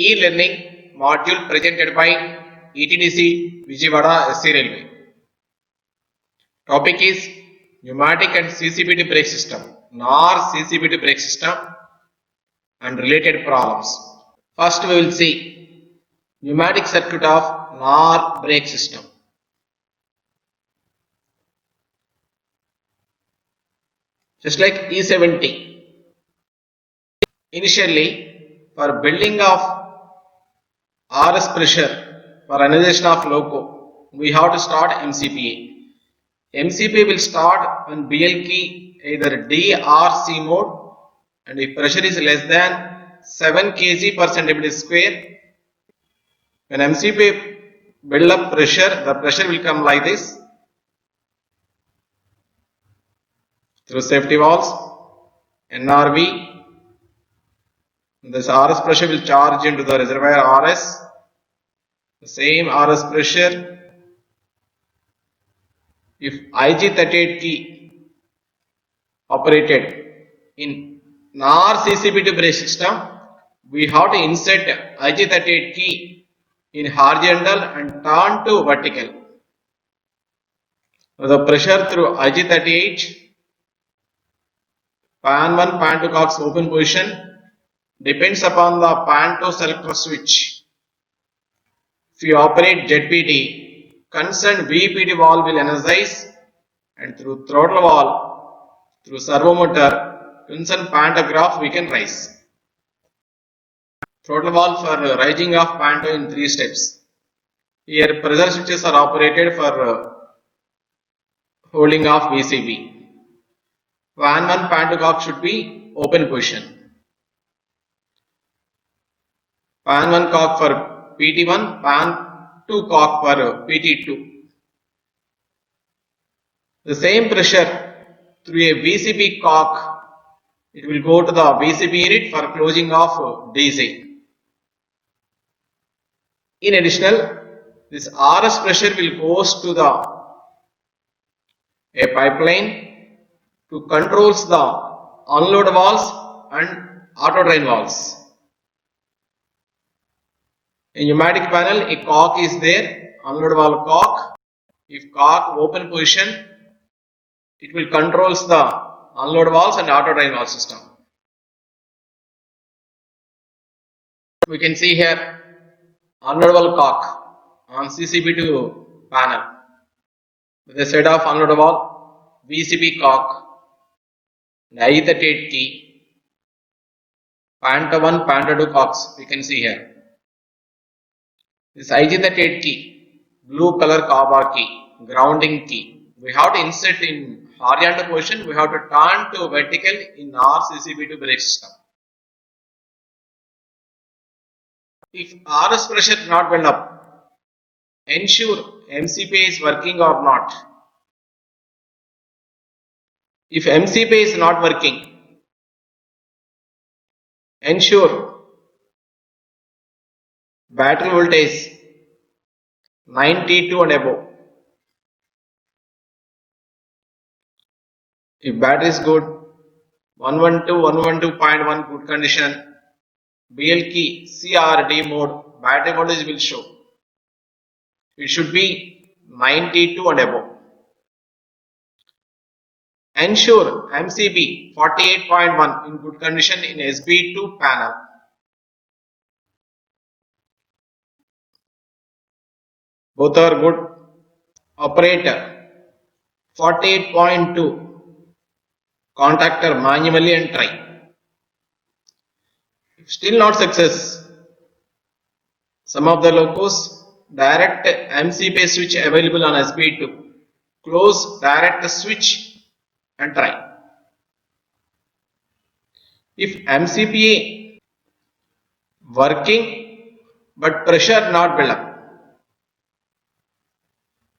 e-learning module presented by ETDC Vijayawada SC Railway. Topic is pneumatic and CCBT brake system, NOR CCBT brake system and related problems. First we will see pneumatic circuit of NOR brake system. Just like E70. Initially, for building of RS pressure for analyzation of loco, we have to start MCPA. MCPA will start when BL key either D or C mode, and if pressure is less than 7 kg per centimeter square, when MCPA build up pressure, the pressure will come like this through safety valves, NRV. This RS pressure will charge into the reservoir RS. The same RS pressure, if IG38 key operated in NOR CCBT brake system, we have to insert IG38 key in horizontal and turn to vertical. The pressure through IG38, pan 1, pan 2 cogs open position depends upon the pan 2 selector switch. If you operate ZPD, concerned VPD valve will energize, and through throttle valve, through servo motor, concerned pantograph we can raise. Throttle valve for rising of panto in 3 steps. Here pressure switches are operated for holding of VCB. Pan 1 panto cock should be open position. Pan 1 cock for PT1, pan 2 cock for PT2. The same pressure through a VCB cock, it will go to the VCB unit for closing of DC. In addition, this RS pressure will goes to the a pipeline to controls the unload valves and auto drain valves. In pneumatic panel, a cock is there, unload valve cock. If cock open position, it will controls the unload valves and auto drain valve system. We can see here unload valve cock on CCB2 panel with a set of unload valve, VCB cock, I38 key, Panta 1, Panta 2 cocks we can see here. This IG38 key, blue color Kaba key, grounding key, we have to insert in horizontal position, we have to turn to vertical in our CCB2 brake system. If RS pressure not build up, ensure MCPA is working or not. If MCPA is not working, ensure battery voltage 92 and above. If battery is good, 112.1 good condition, BL key CRD mode, battery voltage will show. It should be 92 and above. Ensure MCB 48.1 in good condition in SB2 panel. Both are good. Operator 48.2. Contactor manually and try. If still not success, some of the locos direct MCPA switch available on SB2. Close direct switch and try. If MCPA working but pressure not build up,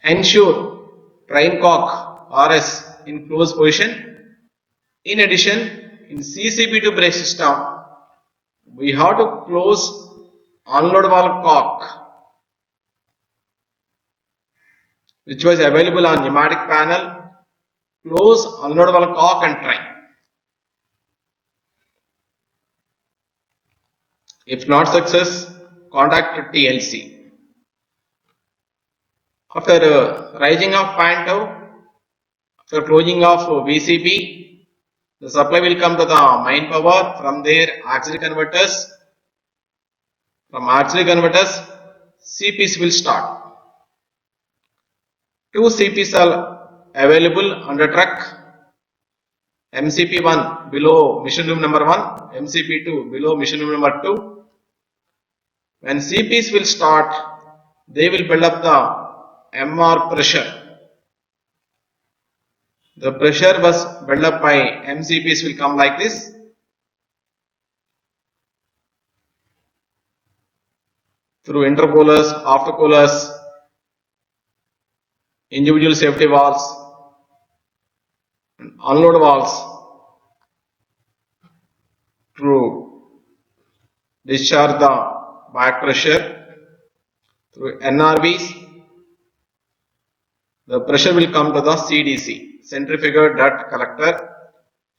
ensure train cock RS in close position. In addition, in CCB2 brake system, we have to close unload valve cock, which was available on pneumatic panel. Close unload valve cock and try. If not success, contact TLC. After rising of pan tau, after closing of VCP, the supply will come to the main power. From there, auxiliary converters. From auxiliary converters, CPs will start. Two CPs are available under truck. MCP1 below machine room number 1, MCP2 below machine room number 2. When CPs will start, they will build up the MR pressure. The pressure was built up by MCPs will come like this. Through intercoolers, aftercoolers, individual safety valves, and unload valves to discharge the back pressure. Through NRVs, the pressure will come to the CDC, centrifugal dirt collector.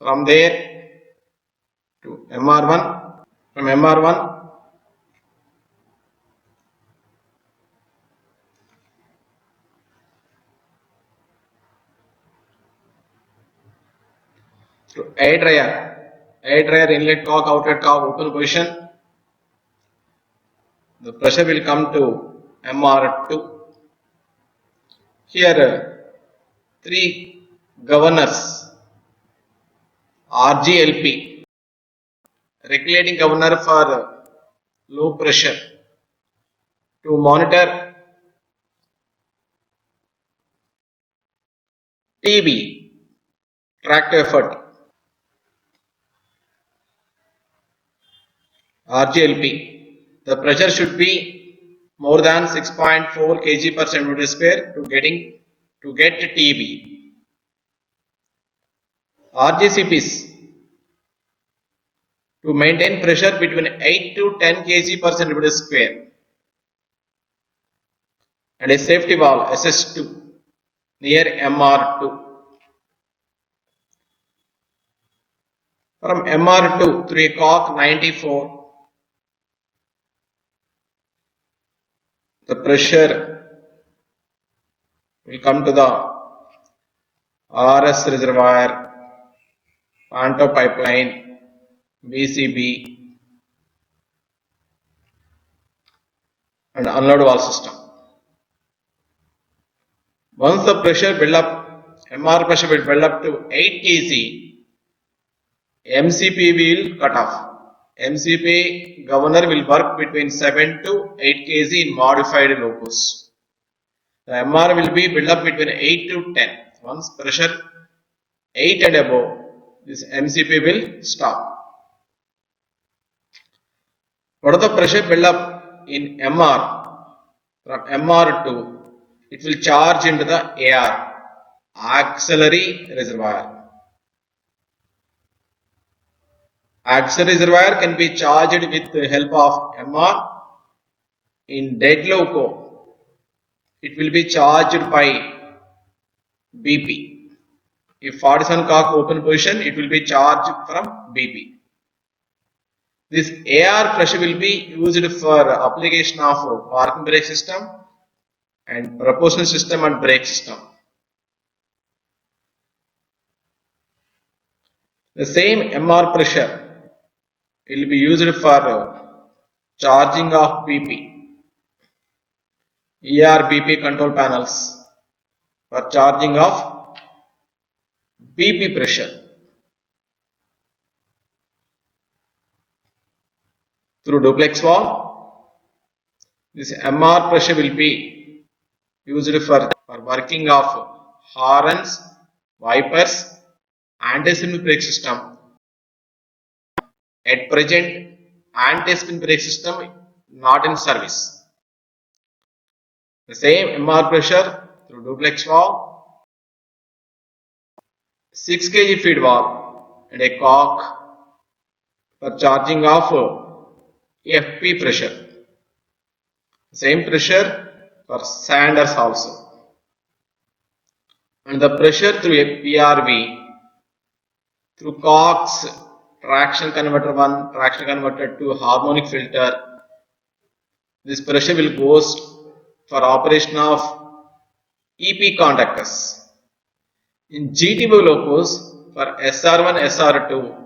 From there to MR1, from MR1 to air dryer inlet cock, outlet cock, open position. The pressure will come to MR2. Here three governors, RGLP, regulating governor for low pressure to monitor TB, tract effort, RGLP. The pressure should be more than 6.4 kg per centimeter square to get TB. RGCPs to maintain pressure between 8 to 10 kg per centimeter square, and a safety valve SS2 near MR2. From MR2 through a cock 94, the pressure will come to the RS reservoir, Panto pipeline, VCB, and unload valve system. Once the pressure build up, MR pressure will build up to 8 kg, MCP will cut off. MCP governor will work between 7 to 8 kg in modified locos. The MR will be built up between 8 to 10. Once pressure 8 and above, this MCP will stop. What is the pressure build up in MR? From MR to, it will charge into the AR, auxiliary reservoir. Auxiliary reservoir can be charged with the help of MR. In dead loco, it will be charged by BP. If 47 cock open position, it will be charged from BP. This AR pressure will be used for application of parking brake system and propulsion system and brake system. The same MR pressure will be used for charging of BP. ER-BP control panels for charging of BP pressure. Through duplex valve, this MR pressure will be used for working of horns, wipers, anti-spin brake system. At present, anti-spin brake system not in service. The same MR pressure through duplex valve, 6 kg feed valve and a cock for charging of FP pressure. Same pressure for Sanders also. And the pressure through a PRV through COX, traction converter 1, traction converter 2, harmonic filter, this pressure will goes for operation of EP contactors. In GTO locos for SR1, SR2,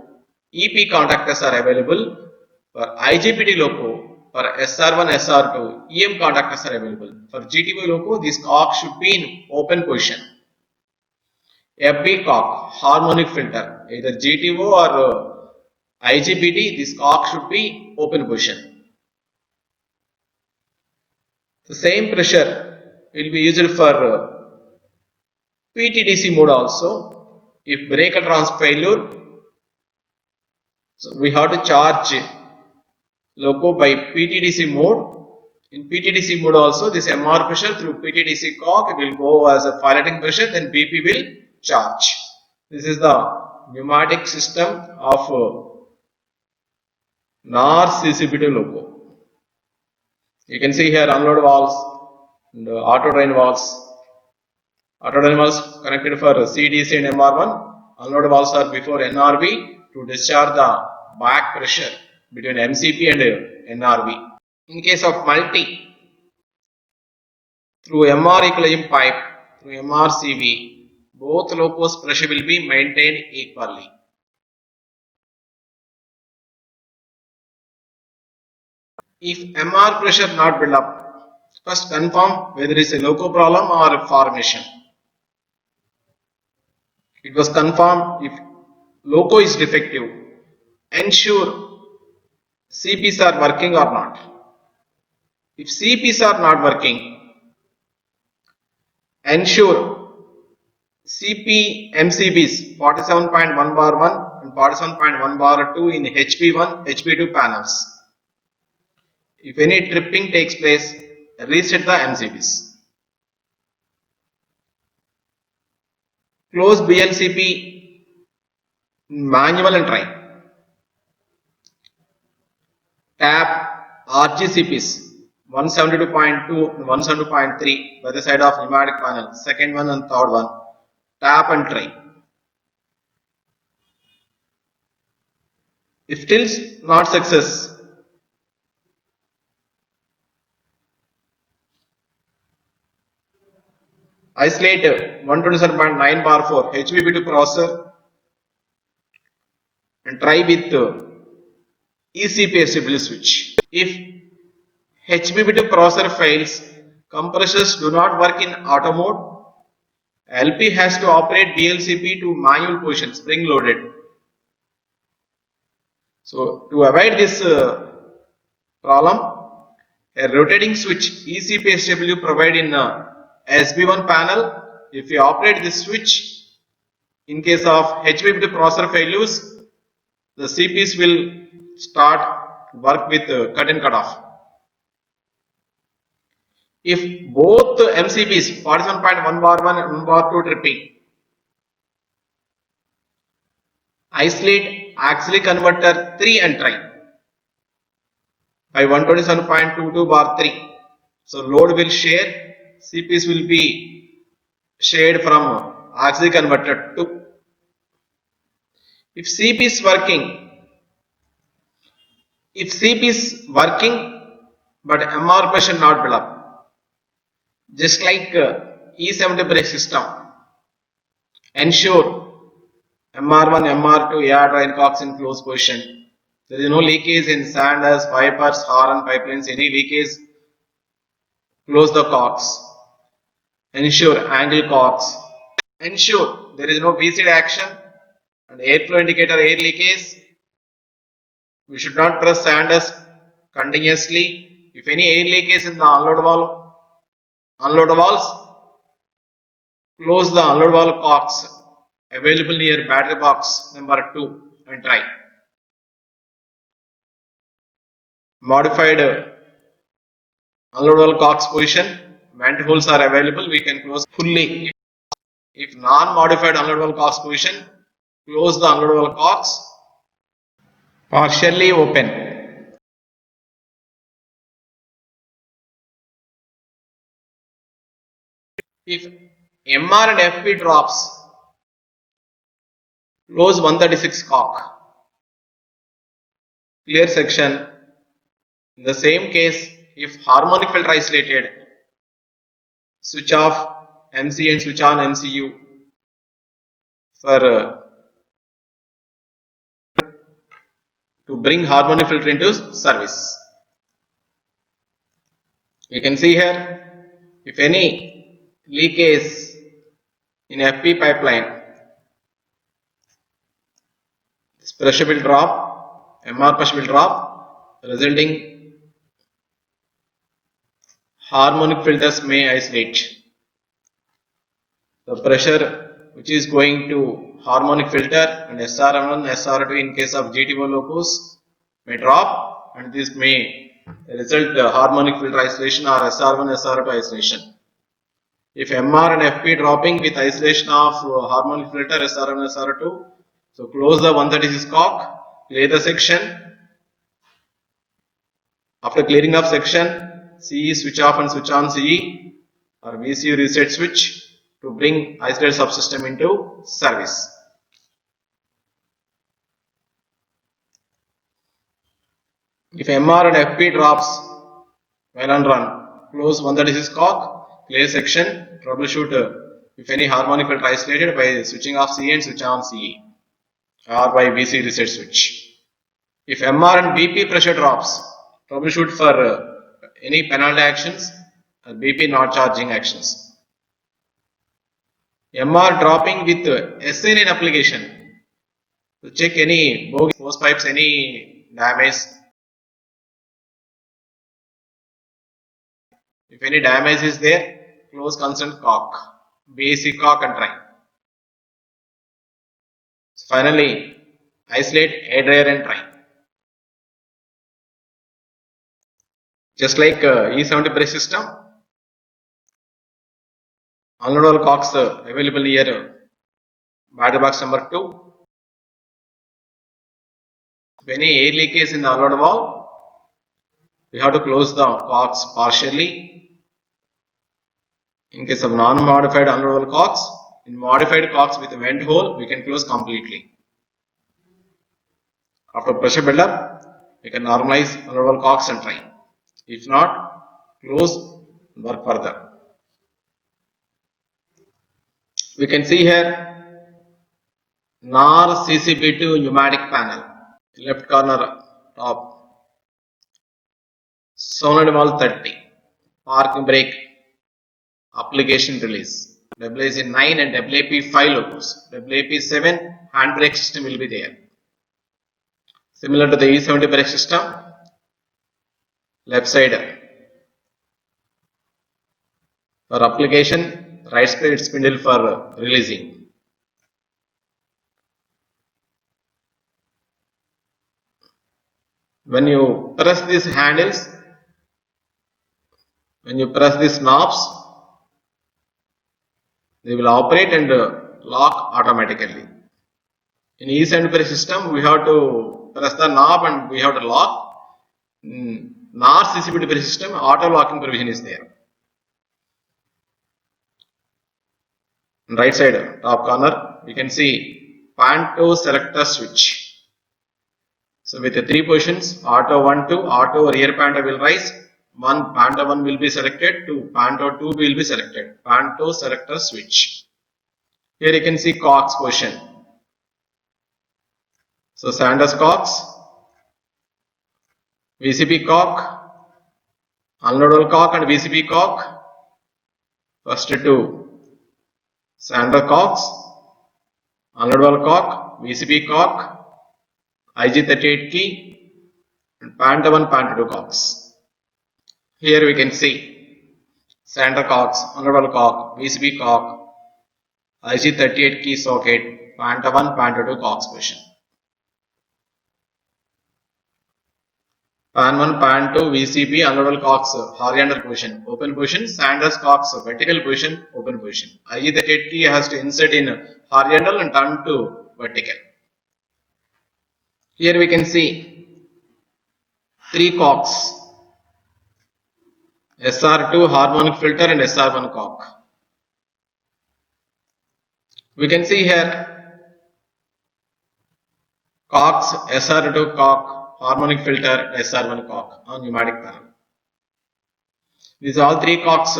EP contactors are available. For IGBT loco for SR1, SR2, EM contactors are available. For GTO loco, this cock should be in open position. FB cock, harmonic filter, either GTO or IGBT, this cock should be open position. The same pressure will be used for PTDC mode also. If breaker trans failure, so we have to charge loco by PTDC mode. In PTDC mode also, this MR pressure through PTDC cock will go as a piloting pressure, then BP will charge. This is the pneumatic system of NAR CCP2 loco. You can see here unload valves and auto drain valves. Auto drain valves connected for CDC and MR1. Unload valves are before NRV to discharge the back pressure between MCP and NRV. In case of multi, through MR equilibrium pipe, through MRCV, both locos pressure will be maintained equally. If MR pressure not build up, first confirm whether it is a loco problem or a formation. It was confirmed if loco is defective, ensure CPs are working or not. If CPs are not working, ensure CP MCBs 47.1 bar 1 and 47.1 bar 2 in HP1, HP2 panels. If any tripping takes place, reset the MCBs. Close BLCP manual and try. Tap RGCPs 172.2 and 172.3 by the side of pneumatic panel, second one and third one. Tap and try. If still not success, isolate 127.9 bar 4 HBB2 processor and try with ECPSW switch. If HBB2 processor fails, compressors do not work in auto mode, LP has to operate BLCP to manual position, spring loaded. So to avoid this problem, a rotating switch ECPSW provide in SB1 panel. If you operate this switch, in case of HBB2 processor failures, the CPs will start work with cut and cut off. If both MCBs 47.1 bar 1 and 1 bar 2 tripping, isolate auxiliary converter 3 and try by 127.22 bar 3. So load will share, CPs will be shared from auxiliary converter 2. If CP is working, but MR pressure not build up, just like E70 brake system, ensure MR1, MR2 air drain cocks in closed position. There is no leakage in sanders, pipers, horn, pipelines, any leakage, close the cocks. Ensure angle cocks. Ensure there is no VCD action and airflow indicator air leakage. We should not press sanders continuously. If any air leakage in the unload valves, close the unload valve cocks available near battery box number 2 and try. Modified unload valve cocks position, vent holes are available, we can close fully. If non-modified unload valve cocks position, close the unload valve cocks partially open. If MR and FP drops, close 136 cock. Clear section. In the same case, if harmonic filter isolated, switch off MC and switch on MCU for to bring harmonic filter into service. You can see here, if any leakage in FP pipeline, this pressure will drop, MR pressure will drop, resulting harmonic filters may isolate. The pressure which is going to harmonic filter and SR1, SR2 in case of GTO locus may drop, and this may result harmonic filter isolation or SR1, SR2 isolation. If MR and FP dropping with isolation of harmonic filter SR1, SR2, so close the 136 cock, clear the section. After clearing of section, CE switch off and switch on CE or VCU reset switch to bring isolated subsystem into service. If MR and FP drops while on run, close 136 cock, clear section, troubleshoot if any harmonic filter isolated by switching off CE and switch on CE or by VCU reset switch. If MR and BP pressure drops, troubleshoot for any penalty actions or BP not charging actions. MR dropping with SN in application to check any bogus hose pipes, any damage. If any damage is there, close concerned cock, basic cock and try. So finally, isolate air dryer and try. Just like E70 press system, unloadable cocks available here, battery box number 2. If any air leakage in the unload valve, we have to close the cocks partially. In case of non-modified unloadable cocks, in modified cocks with a vent hole, we can close completely. After pressure buildup, we can normalize unloadable cocks and try. If not, close and work further. We can see here NAR CCP2 pneumatic panel, left corner top, solenoid valve 30, parking brake, application release, WAC 9 and WAP 5 locos, WAP 7 handbrake system will be there. Similar to the E70 brake system, left side for application, right side spindle for releasing. When you press these handles, when you press these knobs, they will operate and lock automatically. In E70 press system, we have to press the knob and we have to lock. NAR CCP2 press system, auto locking provision is there. On right side, top corner, we can see Panto selector switch. So with the 3 positions, auto 1, 2, auto rear Panto will rise. Panto 1 will be selected, Panto 2 will be selected. Panto selector switch. Here you can see cocks position. So Sanders cocks, VCP cock, unloadable cock and VCP cock. First 2 Sanders cocks, unloadable cock, VCP cock, IG38 key, and Panto 1, Panto 2 cocks. Here we can see Sanders cocks, unloadable cock, VCP cock, IG38 key socket, Panto 1, Panto 2 cocks position. Pan 1, Pan 2, VCP, unloadable cocks, horizontal position, open position, Sanders cocks, vertical position, open position. IG38 key has to insert in horizontal and turn to vertical. Here we can see 3 cocks, SR2 harmonic filter and SR1 cock. We can see here cocks, SR2 cock, harmonic filter, SR1 cock on pneumatic panel. These are all three cocks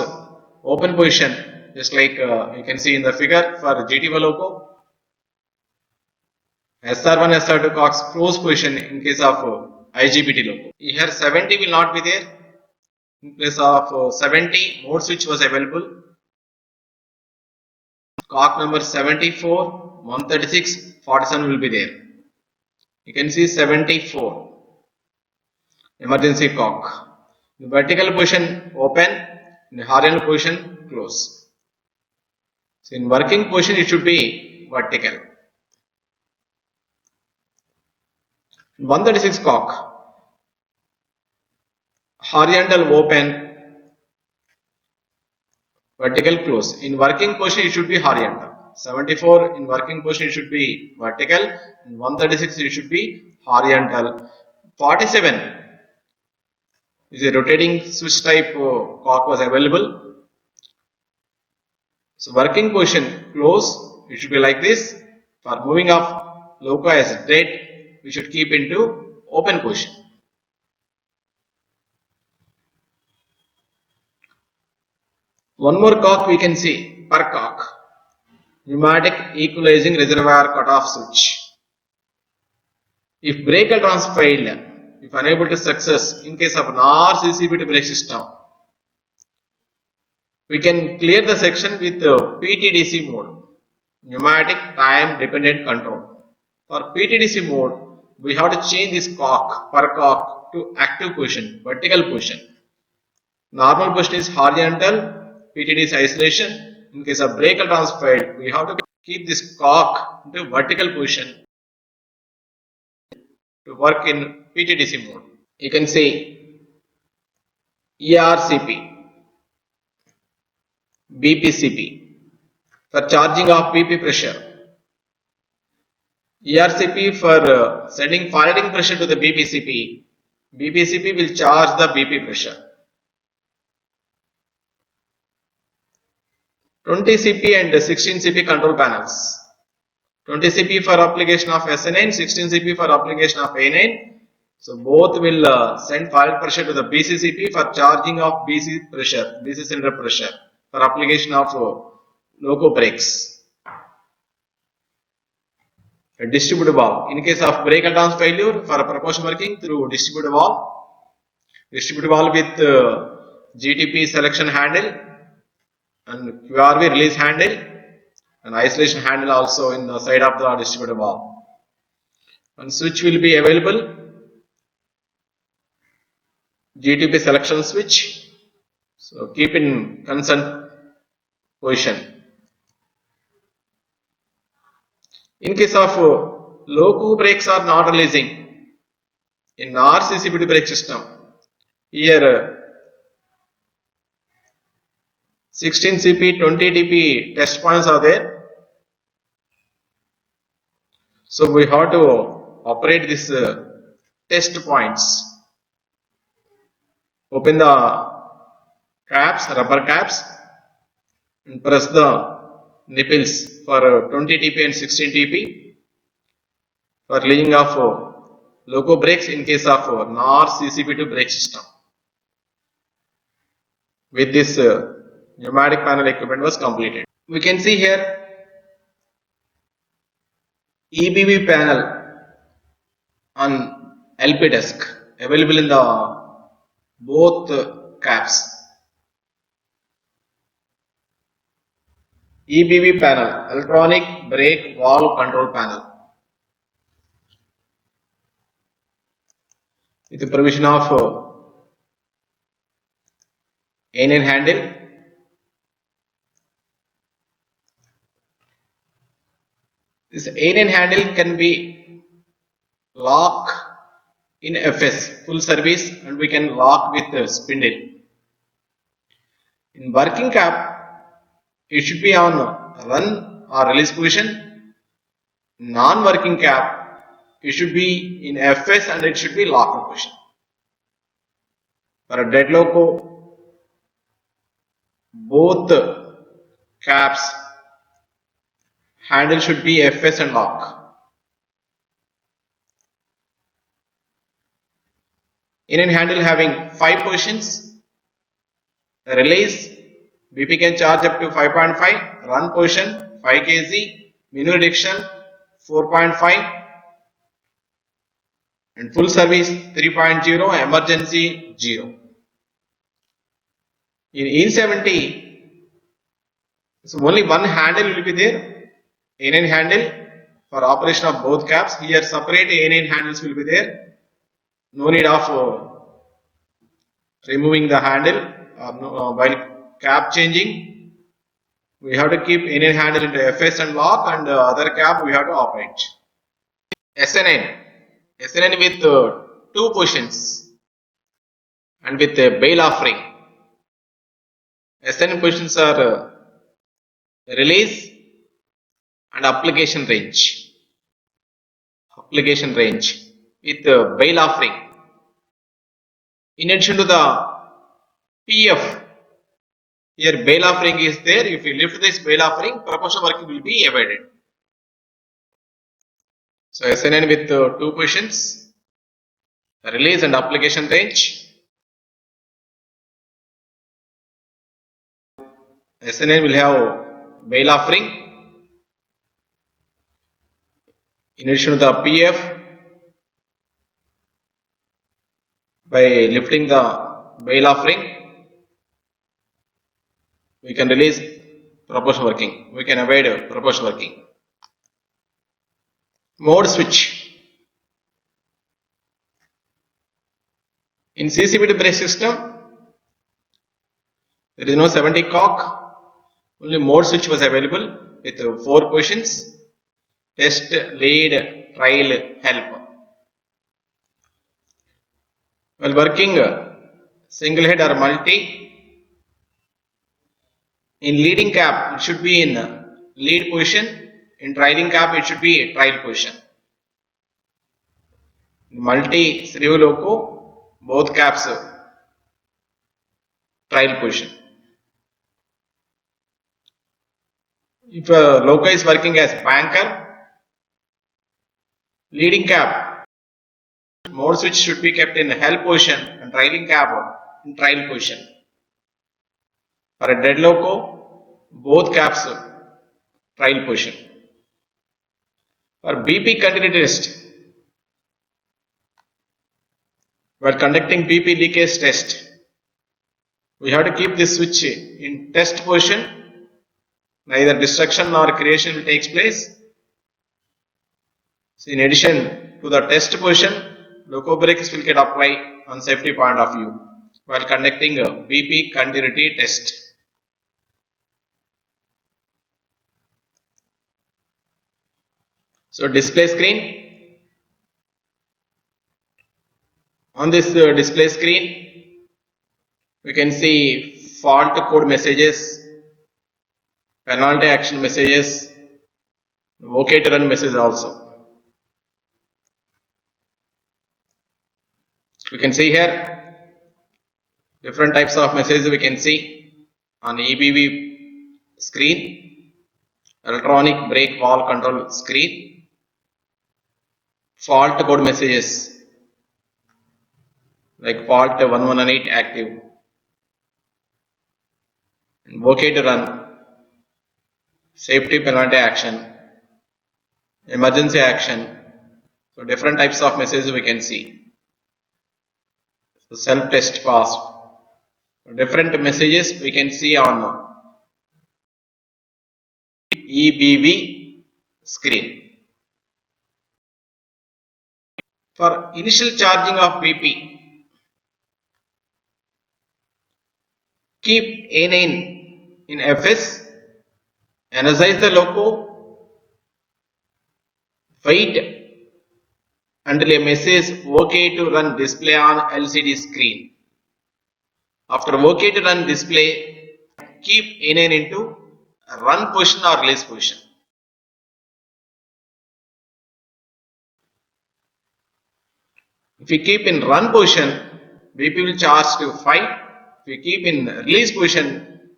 open position, just like you can see in the figure for GTO loco. SR1, SR2 cocks close position in case of IGBT loco. Here 70 will not be there. In place of 70, mode switch was available. Cock number 74, 136, 47 will be there. You can see 74, emergency cock. In vertical position open, in horizontal position close. So in working position it should be vertical. 136 cock, horizontal open, vertical close. In working position it should be horizontal. 74 in working position it should be vertical. In 136 it should be horizontal. 47 is a rotating switch type cock was available. So working position close, it should be like this. For moving of loco as dead, we should keep into open position. One more cock we can see per cock. Pneumatic equalizing reservoir cutoff switch. If breaker trans failed, if unable to success in case of NOR CCBT brake system, we can clear the section with PTDC mode, pneumatic time dependent control. For PTDC mode, we have to change this cock per cock to active position, vertical position. Normal position is horizontal, PTDC isolation. In case of breaker trans failed, we have to keep this cock into vertical position to work in PTDC mode. You can say ERCP, BPCP for charging of BP pressure. ERCP for sending firing pressure to the BPCP. BPCP will charge the BP pressure. 20 CP and 16 CP control panels. 20 CP for application of SN9, 16 CP for application of A9. So both will send firing pressure to the BCCP for charging of BC pressure, BC cylinder pressure for application of loco brakes. A distributor valve. In case of breaker trans failure, for propulsion working through distributor valve with GTP selection handle and QRV release handle and isolation handle also in the side of the distributor valve. And switch will be available, GTP selection switch. So keep in consent position. In case of loco brakes are not releasing in RCCBT brake system, here 16 CP, 20 TP test points are there. So we have to operate this test points. Open the caps, rubber caps, and press the nipples for 20 TP and 16 TP for releasing of loco brakes in case of NOR CCB2 brake system. With this pneumatic panel equipment was completed. We can see here EBV panel on LP desk available in the both caps. EBV panel, electronic brake valve control panel, with the provision of A9 handle, this A9 handle can be lock in FS full service, and we can lock with spindle. In working cap, it should be on run or release position. Non-working cap, it should be in FS and it should be locked position. For a dead loco, both caps handle should be FS and lock. In a handle having 5 positions, Release, BP can charge up to 5.5, run position 5 kg, minimum reduction 4.5, and full service 3.0, emergency 0. In E70, so only one handle will be there, A9 handle for operation of both caps. Here separate A9 handles will be there. No need of removing the handle while cap changing. We have to keep A9 handle into FS and lock, and other cap we have to operate. SNN with two positions and with a bail-off ring. SNN positions are release and application range. Application range with bail-off ring. In addition to the PF, here bail-off ring is there. If you lift this bail-off ring, proportional working will be avoided. So SNN with two positions, release and application range. SNN will have bail-off ring. In addition to the PF, by lifting the bail-off ring, we can release proportional working. We can avoid proportional working. Mode switch. In CCBT brake system, there is no 70 cock. Only mode switch was available with 4 positions: test, lead, trial, help. While working single head or multi, in leading cap it should be in lead position, in trailing cap it should be trial position. In multi servo loco, both caps trial position. If a loco is working as banker, leading cap, mode switch should be kept in help position and trailing cap in trial position. For a dead loco, both caps trial position. For BP continuity test, while conducting BP leakage test, we have to keep this switch in test position. Neither destruction nor creation will take place. So in addition to the test position, loco brakes will get applied on safety point of view while conducting a BP continuity test. So display screen. On this display screen, we can see fault code messages, penalty action messages, OK to run message also. We can see here different types of messages we can see on EBV screen, electronic brake valve control screen, fault code messages like fault 1118 active, and OK to run, safety penalty action, emergency action. So different types of messages we can see. So self test passed. Different messages we can see on EBV screen. For initial charging of BP, keep A9 in FS, energize the loco, wait until a message OK to run display on LCD screen. After OK to run display, keep A9 into run position or release position. If we keep in run position, BP will charge to 5. If we keep in release position,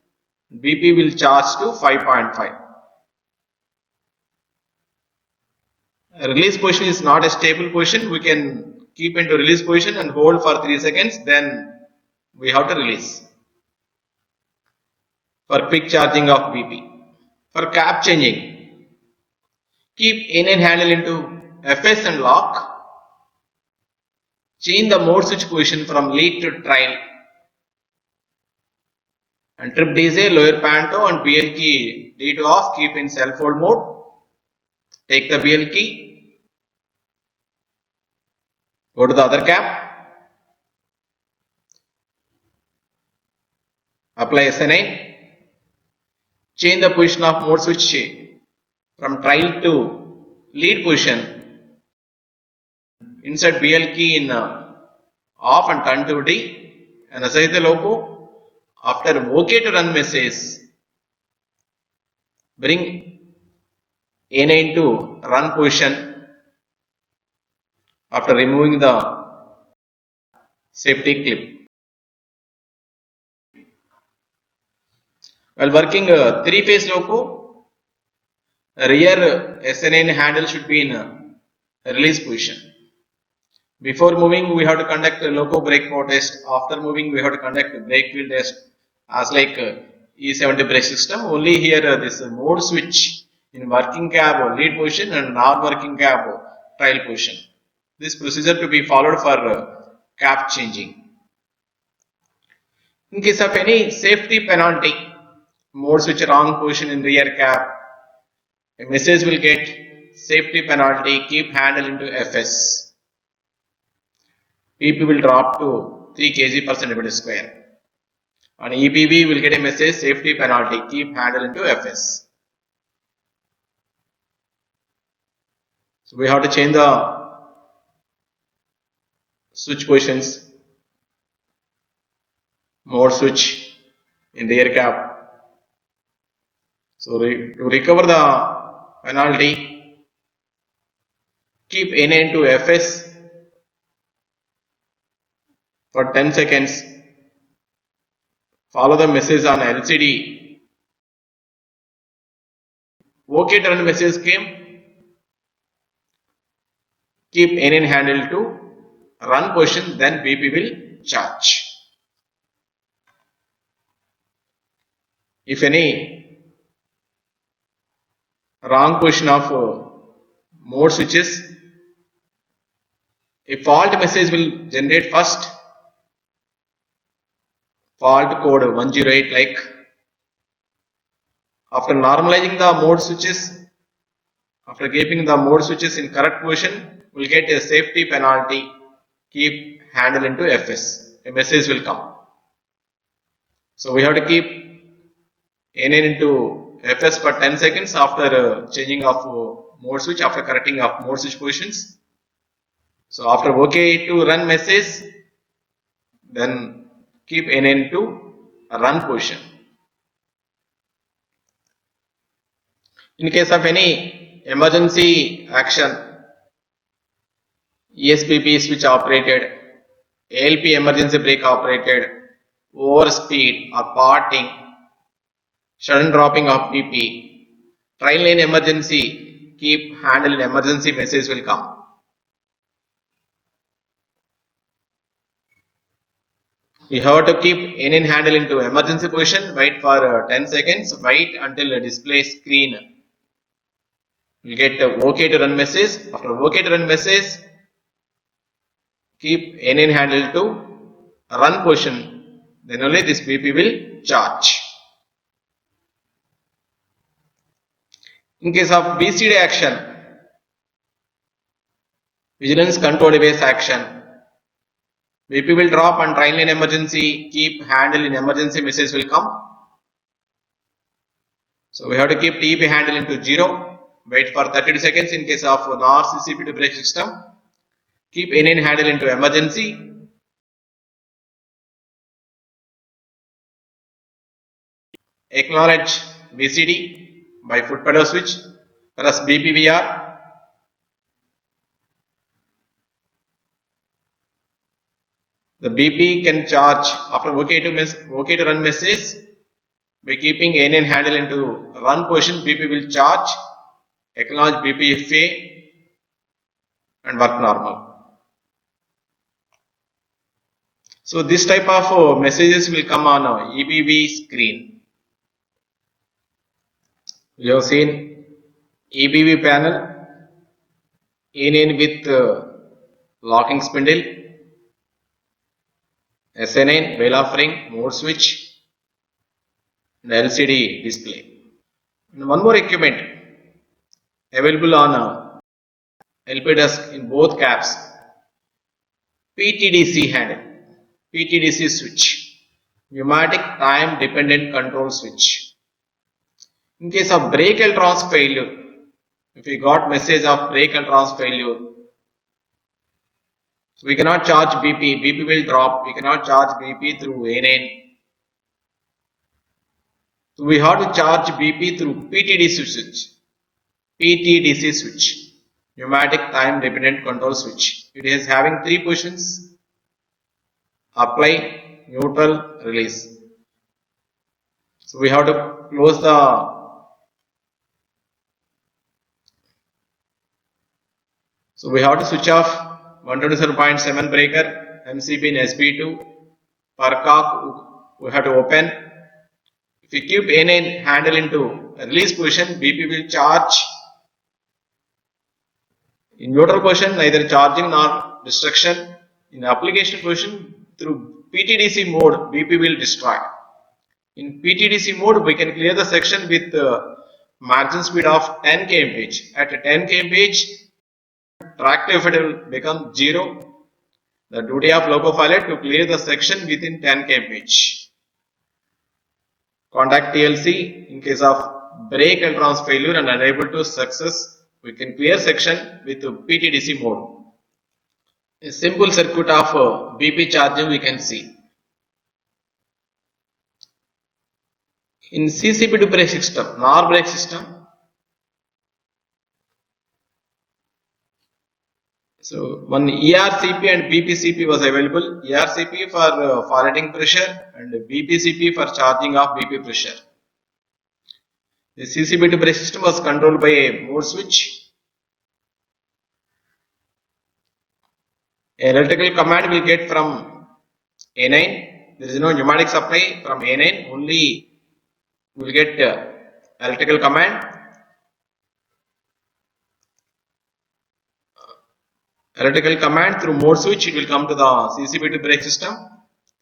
BP will charge to 5.5. Release position is not a stable position. We can keep into release position and hold for 3 seconds, then we have to release. for quick charging of BP. For cap changing, keep NN handle into FS and lock. Change the mode switch position from lead to trial. And trip DJ, lower panto and BL key D to off, keep in self hold mode. Take the BL key, go to the other cap, apply SN9, change the position of mode switch from trial to lead position. Insert BL key in off and turn to D and assign the logo. After OK to run message, bring A9 to run position after removing the safety clip. While working 3-phase loco, rear SN9 handle should be in release position. Before moving, we have to conduct a loco brake power test. After moving, we have to conduct a brake wheel test as like E70 brake system. Only here this mode switch in working cab lead position and non-working cab trial position. This procedure to be followed for cap changing. In case of any safety penalty, mode switch wrong position in rear cab, a message will get safety penalty, keep handle into FS. PP will drop to 3 kg per centimeter square. On EPB will get a message safety penalty, keep handle into FS. So we have to change the switch positions, mode switch in rear cab. So to recover the penalty, keep NN to FS for 10 seconds. Follow the message on LCD. OK turn message came. Keep NN handle to run position, then BP will charge. If any wrong position of mode switches, a fault message will generate first. Fault code 108 like. After normalizing the mode switches, after keeping the mode switches in correct position, we'll get a safety penalty, keep handle into FS. A message will come. So we have to keep NN into FS for 10 seconds after changing of mode switch, after correcting of mode switch positions. So after OK to run message, then keep NN to run position. In case of any emergency action, ESPP switch operated, ALP emergency brake operated, overspeed or parting, sudden dropping of PP, train lane emergency, keep handle in emergency message will come. You have to keep NN handle into emergency position, wait for 10 seconds, wait until the display screen will get OK to run message. After OK to run message, keep NN handle to run position, then only this BP will charge. In case of BCD action, vigilance control device action, BP will drop and train lane emergency, keep handle in emergency message will come. So we have to keep TEP handle into 0, wait for 30 seconds in case of NOR CCP brake system, keep NN handle into emergency. Acknowledge BCD by foot pedal switch, press BPVR. The BP can charge after OK to run message. By keeping NN handle into run position, BP will charge, acknowledge BPFA and work normal. So this type of messages will come on EBB screen. We have seen EBV panel, EN with locking spindle, SN9, bell of ring, mode switch, and LCD display. And one more equipment available on LP desk in both cabs, PTDC handle, PTDC switch, pneumatic time dependent control switch. In case of brake electrons failure, if we got message of brake electrons failure, we cannot charge BP, BP will drop, we cannot charge BP through A9. So we have to charge BP through PTDC switch, PTDC switch, pneumatic time dependent control switch. It is having three positions: apply, neutral, release. So we have to close the So we have to switch off 127.7 breaker, MCB in SB2. Per cock we have to open. If we keep A9 handle into release position, BP will charge. In neutral position, neither charging nor destruction. In application position, through PTDC mode, BP will destroy. In PTDC mode, we can clear the section with maximum speed of 10 kmph. At 10 kmph, tractive effect will become 0. The duty of loco pilot to clear the section within 10 kmph. Contact TLC in case of brake electrons failure and unable to success, we can clear section with PTDC mode. A simple circuit of BP charging we can see. In CCP2 brake system, NOR brake system, so one ERCP and BPCP was available. ERCP for forwarding pressure and BPCP for charging of BP pressure. The CCP2 brake system was controlled by a mode switch. An electrical command will get from A9. There is no pneumatic supply from A9. Only we will get electrical command. Electrical command through mode switch, it will come to the CCP2 brake system,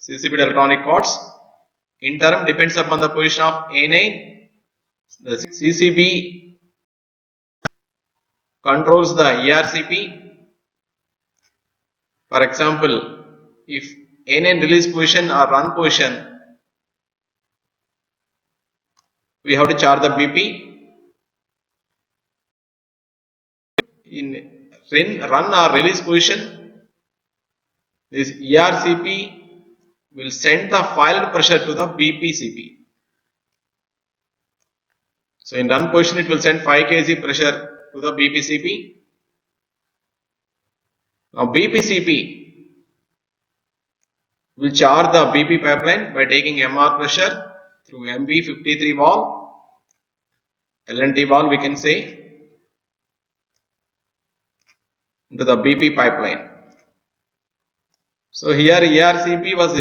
CCP2 electronic cords. In turn, depends upon the position of A9. The CCB controls the ERCP. For example, if A9 release position or run position, we have to charge the BP. In run or release position, this ERCP will send the fired pressure to the BPCP. So in run position, it will send 5 kg pressure to the BPCP. Now BPCP will charge the BP pipeline by taking MR pressure through MB53 valve, LNT valve we can say, into the BP pipeline. So here ERCP was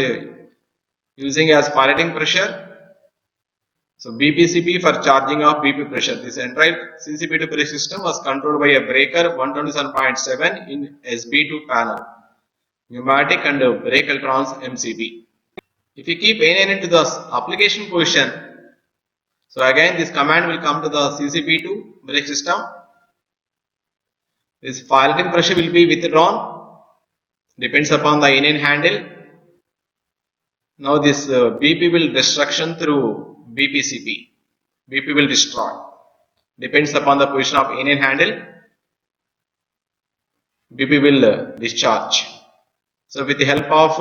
using as piloting pressure. So BPCP for charging of BP pressure. This entire CCP2 brake system was controlled by a breaker 127.7 in SB2 panel, pneumatic and brake electrons MCB. If you keep A9 into the application position, so again this command will come to the CCP2 brake system. This piloting pressure will be withdrawn, depends upon the A9 handle. Now this BP will destruction through BPCP. BP will destroy. Depends upon the position of A9 handle. BP will discharge. So with the help of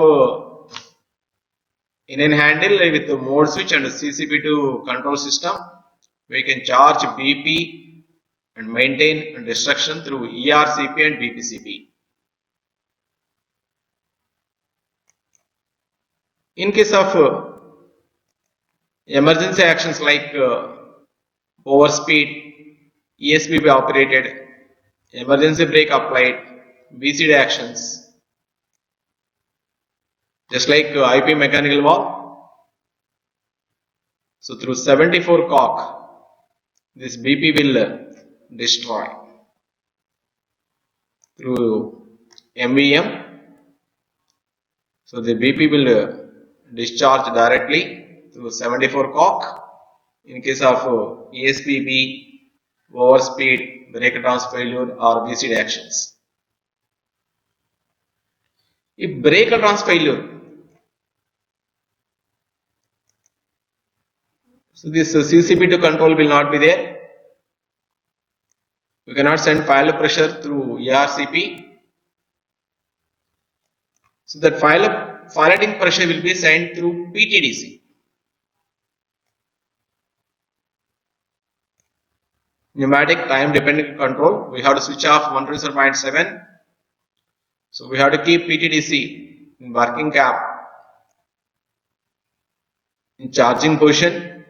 A9 handle with the mode switch and CCP2 control system, we can charge BP and maintain destruction through ERCP and BPCP. In case of emergency actions like overspeed, ESBB operated, emergency brake applied, BCD actions, just like IP mechanical valve. So through 74 cock, this BP will destroy through MVM. So the BP will discharge directly through 74 cock. In case of ESPB, overspeed, break trans failure or VCD actions. If break trans failure, so this CCP2 control will not be there. You cannot send file pressure through ERCP. So that filing pressure will be sent through PTDC. Pneumatic time dependent control. We have to switch off 127.7. So we have to keep PTDC in working cap in charging position.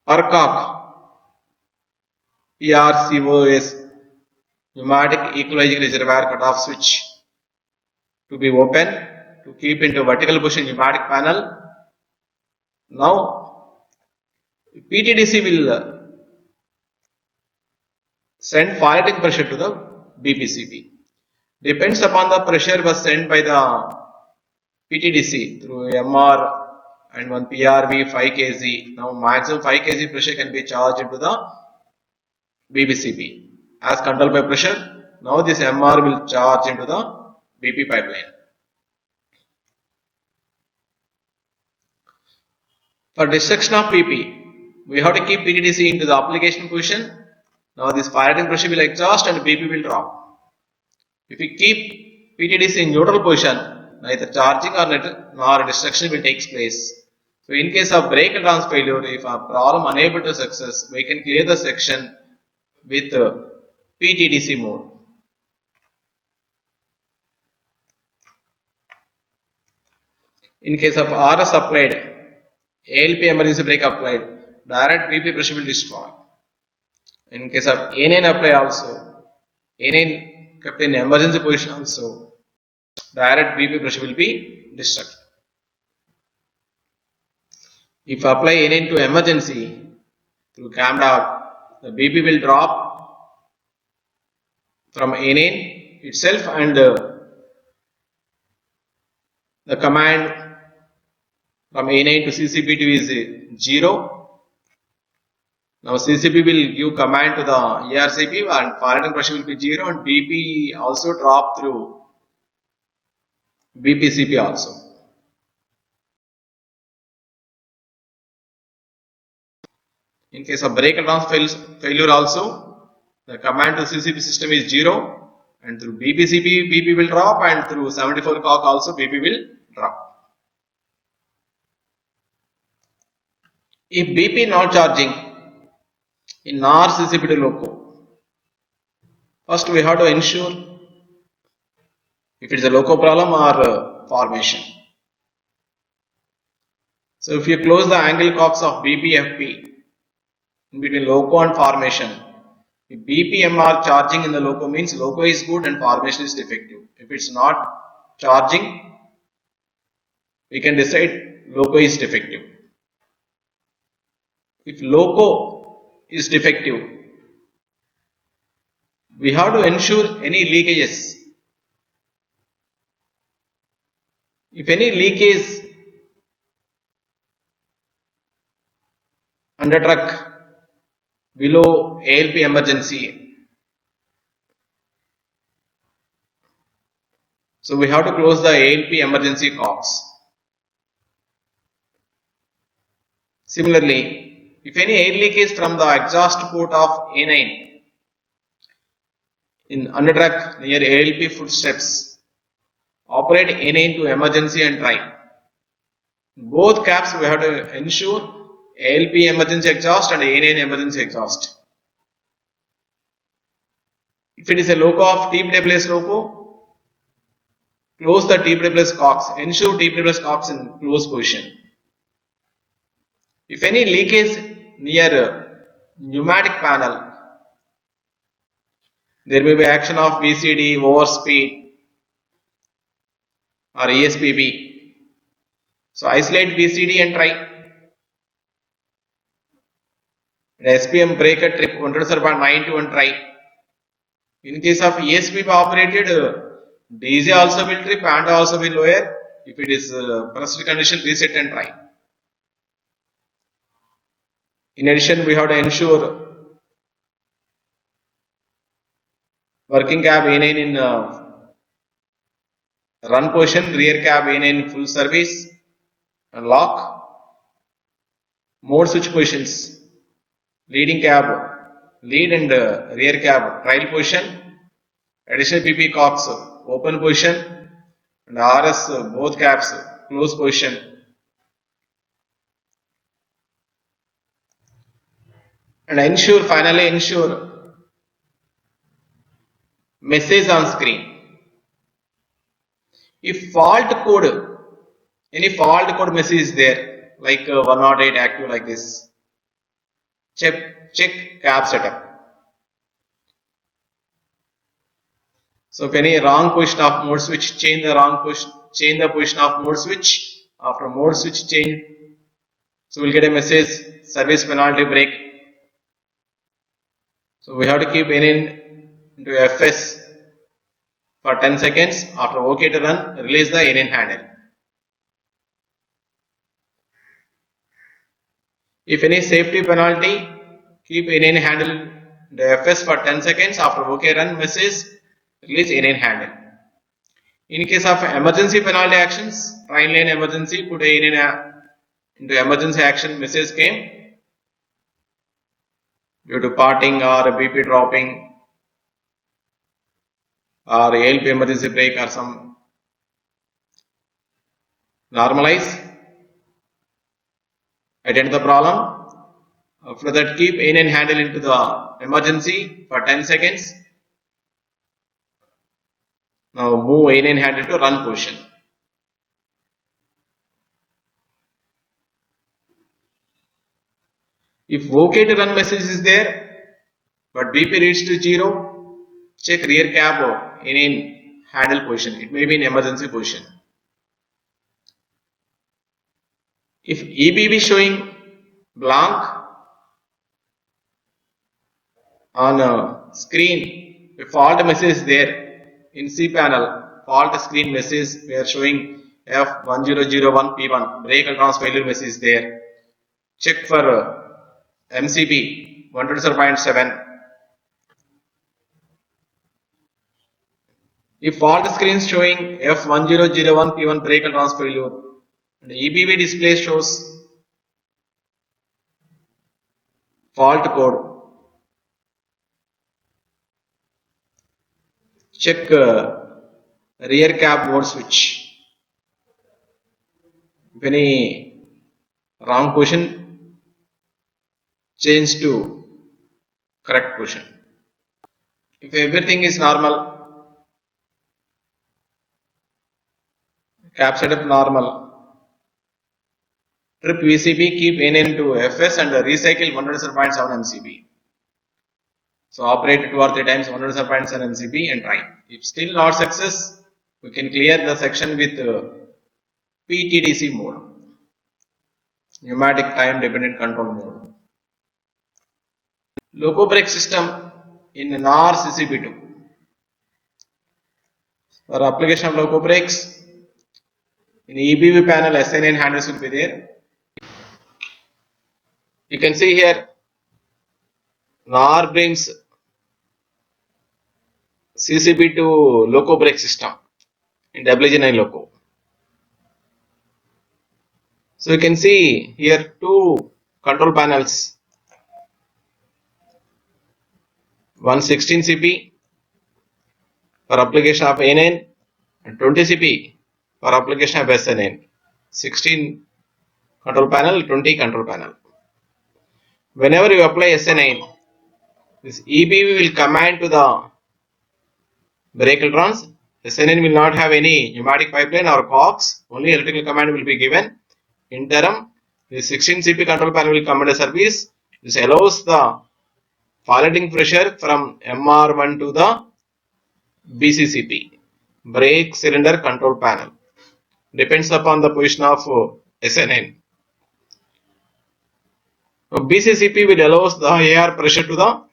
ERCOC, ERCOS, pneumatic equalizing reservoir cutoff switch to be open to keep into vertical position pneumatic panel. Now PTDC will send firing pressure to the BPCB. Depends upon the pressure was sent by the PTDC through MR and one PRV 5 kg. Now maximum 5 kg pressure can be charged into the BPCB as controlled by pressure. Now this MR will charge into the BP pipeline. For destruction of PP, we have to keep PTDC into the application position. Now this firing pressure will exhaust and BP will drop. If we keep PTDC in neutral position, neither charging nor destruction will take place. So in case of break trans failure, if a problem unable to success, we can clear the section with PTDC mode. In case of RS applied, ALP emergency brake applied, direct BP pressure will destroy. In case of A9 apply also, A9 kept in emergency position also, direct BP pressure will be destructed. If apply A9 to emergency through CamDog, the BP will drop from A9 itself and the command from A9 to CCP2 is 0. Now CCP will give command to the ERCP and firing pressure will be 0 and BP also drop through BPCP also. In case of break trans failure also, the command to CCP system is 0 and through BPCP BP will drop and through 74 cock also BP will drop. If BP not charging in NAR CCP2 loco, first we have to ensure if it is a loco problem or formation. So if you close the angle cocks of BPFP in between loco and formation, if BPM are charging in the loco means loco is good and formation is defective. If it's not charging, we can decide loco is defective. If loco is defective, we have to ensure any leakages. If any leakage under truck below ALP emergency, so we have to close the ALP emergency cocks. Similarly, if any air leakage from the exhaust port of A9 in under truck near ALP footsteps, operate A9 to emergency and try. Both caps we have to ensure ALP emergency exhaust and A9 emergency exhaust. If it is a loco of TPWS loco, close the TPWS cocks. Ensure TPWS cocks in closed position. If any leakage near pneumatic panel, there may be action of VCD, overspeed or ESPB. So isolate VCD and try. SPM breaker trip 100.9 try. In case of ESP operated, DC also will trip and also will lower. If it is pressed condition, reset and try. In addition, we have to ensure working cab A9 in run position, rear cab A9 in full service and lock. Mode switch positions, leading cab, lead and rear cab trial position, additional PP cox open position and RS both cabs close position. And finally ensure message on screen. If any fault code message is there, like 108 active like this, check cab setup. So if any wrong position of mode switch, change the position of mode switch. After mode switch change, so we'll get a message service penalty break. So we have to keep NN into FS for 10 seconds. After OK to run, release the NN handle. If any safety penalty, keep NN handle into FS for 10 seconds. After OK run message, release NN handle. In case of emergency penalty actions, train lane emergency, put NN into emergency action message came due to parting or BP dropping or ALP emergency brake or some normalize, attend the problem. After that, keep NN handle into the emergency for 10 seconds. Now move NN handle to run position. If OK to run message is there, but BP reads to 0, check rear cab NN handle position. It may be in emergency position. If EBB showing blank on screen, a fault message is there in cPanel, fault screen message we are showing F1001P1 brake electrons failure message is there. Check for MCB 100.7. If fault screen showing F1001P1 brake electrons failure and EBB display shows fault code, check rear cab mode switch. If any wrong position, change to correct position. If everything is normal, cab setup normal, trip VCB, keep NN to FS and recycle 107.7 MCB. So operate 2 or 3 times 107.7 MCB and try. If still not success, we can clear the section with PTDC mode, pneumatic time dependent control mode. Loco brake system in NAR CCP2. For application of loco brakes, in EBB panel SN9 handles will be there. You can see here NAR brings CCP2 loco brake system in WG9 loco. So you can see here 2 control panels, one 16 CP for application of A9 and 20 CP for application of SN9. 16 control panel, 20 control panel. Whenever you apply SN9, this EBB will command to the brake electrons. SN9 will not have any pneumatic pipeline or cox, only electrical command will be given. Interim, the 16 CP control panel will come into service. This allows the falling pressure from MR1 to the BCCP, brake cylinder control panel. Depends upon the position of SN9. BCCP will allow the AR pressure to the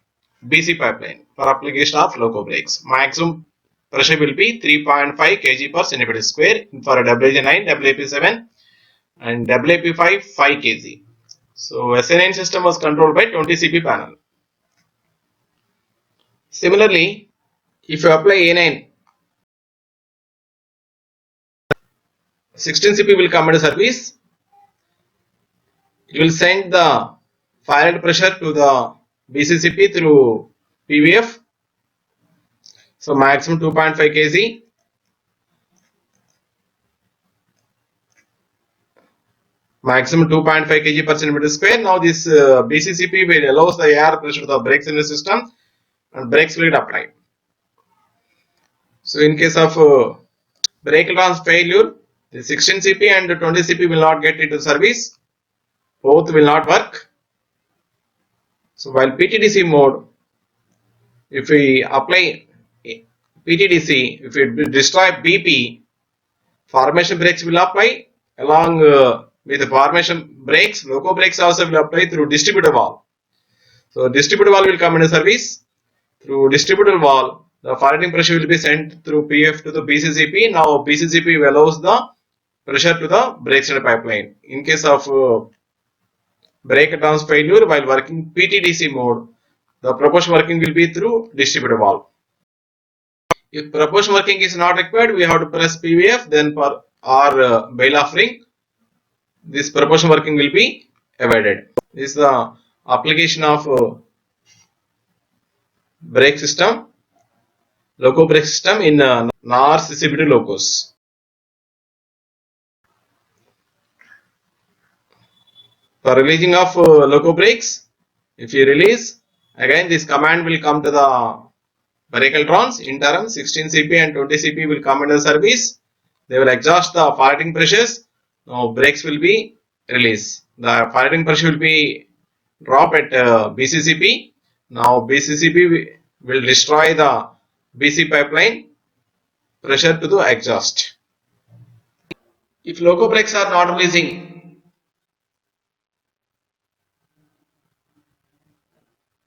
BC pipeline for application of loco brakes. Maximum pressure will be 3.5 kg per centimeter square for WJ9, WAP7 and WAP5 5 kg. So SN9 system was controlled by 20 CP panel. Similarly, if you apply A9, 16 CP will come into service. It will send the fired pressure to the BCCP through PVF. So maximum 2.5 kg. Maximum 2.5 kg per centimeter square. Now this BCCP will allows the air pressure to the brakes in the system and brakes will get applied. So in case of brake electrons failure, the 16 CP and 20 CP will not get into service. Both will not work. So while PTDC mode, if we apply PTDC, if we destroy BP, formation brakes will apply along with the formation brakes. Loco brakes also will apply through distributor valve. So distributor valve will come into service. Through distributor valve, the firing pressure will be sent through PF to the BCCP. Now BCCP allows the pressure to the brake side pipeline. In case of brake advance failure while working PTDC mode, the proportion working will be through distributor valve. If proportion working is not required, we have to press PVF. Then for our bail-off ring, this proportion working will be avoided. This is the application of brake system, loco brake system in NAR CCBT locos. For releasing of loco brakes, if you release, again this command will come to the brake electrons. In turn, 16 CP and 20 CP will come into service. They will exhaust the firing pressures. Now brakes will be released. The firing pressure will be drop at BCCP. Now BCCP will destroy the BC pipeline pressure to the exhaust. If loco brakes are not releasing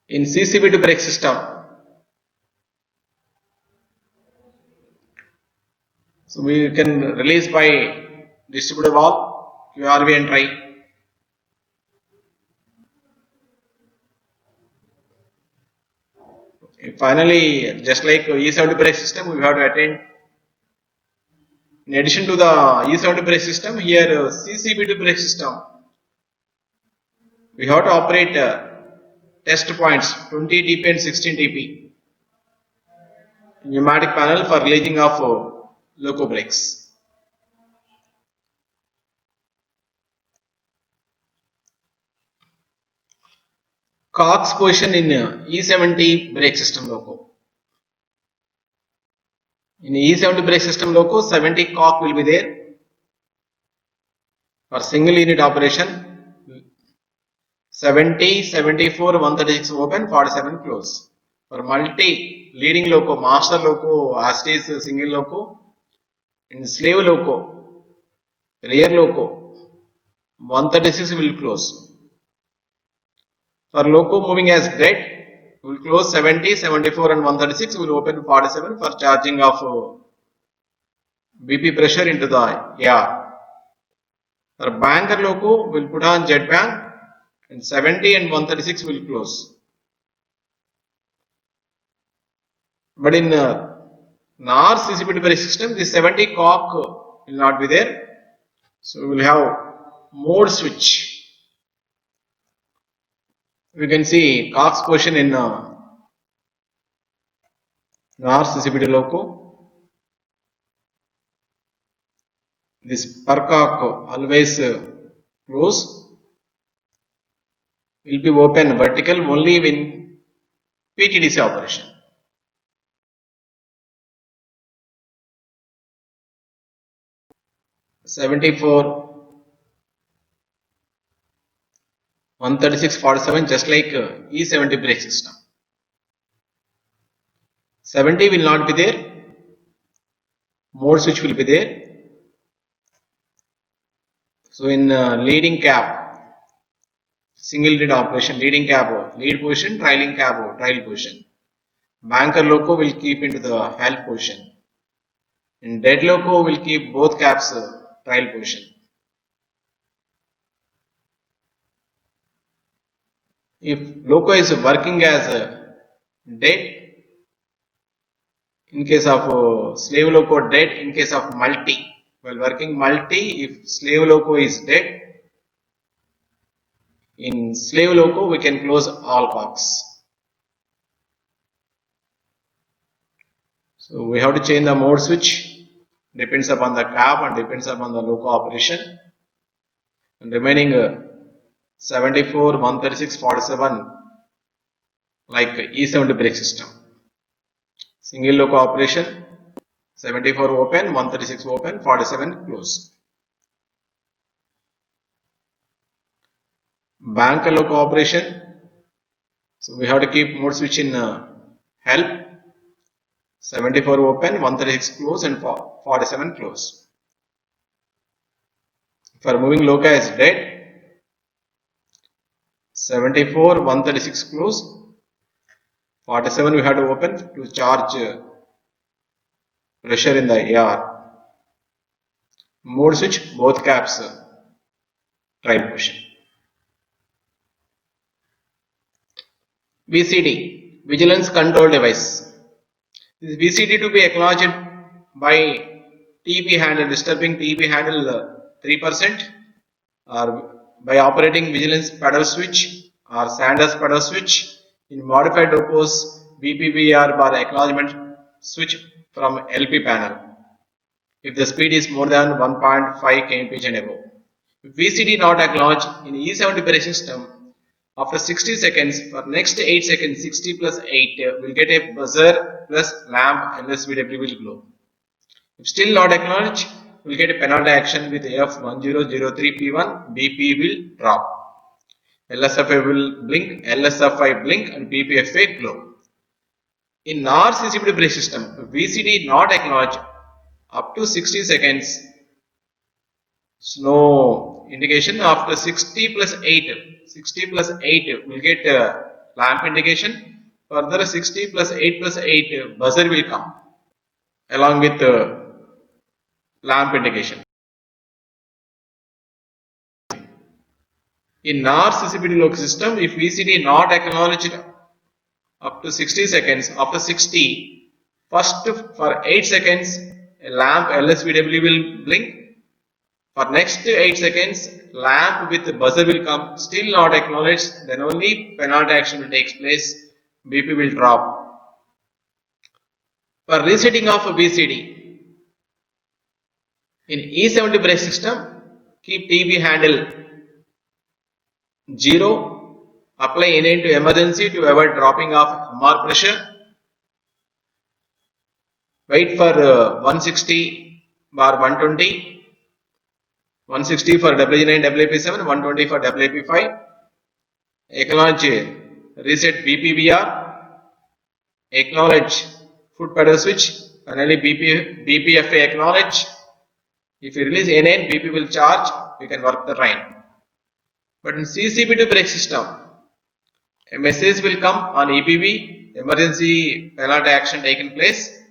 in CCBT brake system, so we can release by distributor valve, QRV and try. Finally, just like E70 brake system, we have to attain. In addition to the E70 brake system, here CCBT brake system, we have to operate test points 20 dp and 16 dp pneumatic panel for releasing of loco brakes. Cox position in E70 brake system loco. In E70 brake system loco, 70 cock will be there for single unit operation. 70, 74, 136 open, 47 close. For multi leading loco, master loco, as it is single loco, in slave loco, rear loco, 136 will close. For loco moving as dead, will close 70, 74 and 136 will open 47 for charging of BP pressure into the AR. For banker loco, will put on jet bank and 70 and 136 will close. But in NAR CCBT brake system, this 70 cock will not be there. So we will have mode switch. We can see Cox position in NAR CCBT loco. This per cock always close. Will be open vertical only when PTDC operation. (74) 136, 47 just like E70 brake system. 70 will not be there. Mode switch will be there. So in leading cap, single lead operation, leading cab lead position, trailing cab trail position. Banker loco will keep into the help position. In dead loco will keep both cabs trail position. If loco is working as dead, in case of slave loco dead, in case of multi, while working multi, if slave loco is dead, in slave loco we can close all cocks. So we have to change the mode switch, depends upon the cab and depends upon the loco operation. And remaining 74, 136, 47 like E70 brake system. Single loco operation, 74 open, 136 open, 47 close. Banker loco operation, so we have to keep mode switch in help, 74 open, 136 close and 47 close. For moving loco is dead, 74, 136 close, 47 we have to open to charge pressure in the AR. Mode switch, both cabs trail position. VCD, Vigilance Control Device. This VCD to be acknowledged by TP handle, disturbing TP handle 3%, or by operating vigilance pedal switch or Sanders pedal switch. In modified locos, BPBR bar acknowledgement switch from LP panel if the speed is more than 1.5 kmph and above. If VCD not acknowledged in E70 brake system, after 60 seconds, for next 8 seconds, 60 plus 8 will get a buzzer plus lamp LSVW will glow. If still not acknowledged, we will get a penalty action with F1003P1, BP will drop. LSFI will blink, LSFI blink and BPFA glow. In NAR CCTV brake system, VCD not acknowledged up to 60 seconds, no indication. After 60 plus 8 will get lamp indication. Further 60 plus 8 buzzer will come along with lamp indication. In NAR CCTV local system, if VCD not acknowledged up to 60 seconds, after 60, first for 8 seconds, a lamp LSVW will blink. For next 8 seconds, lamp with buzzer will come, still not acknowledged, then only penalty action will take place, BP will drop. For resetting of a VCD, in E70 brake system, keep TB handle 0, apply NA to emergency to avoid dropping of MR pressure, wait for 160 bar 120, 160 for WG9 WP7, 120 for WP5, acknowledge reset BPBR, acknowledge foot pedal switch, finally BPFA acknowledge. If you release NA, BP will charge, you can work the train. But in CCP2 brake system, a message will come on EPB, emergency penalty action taken place.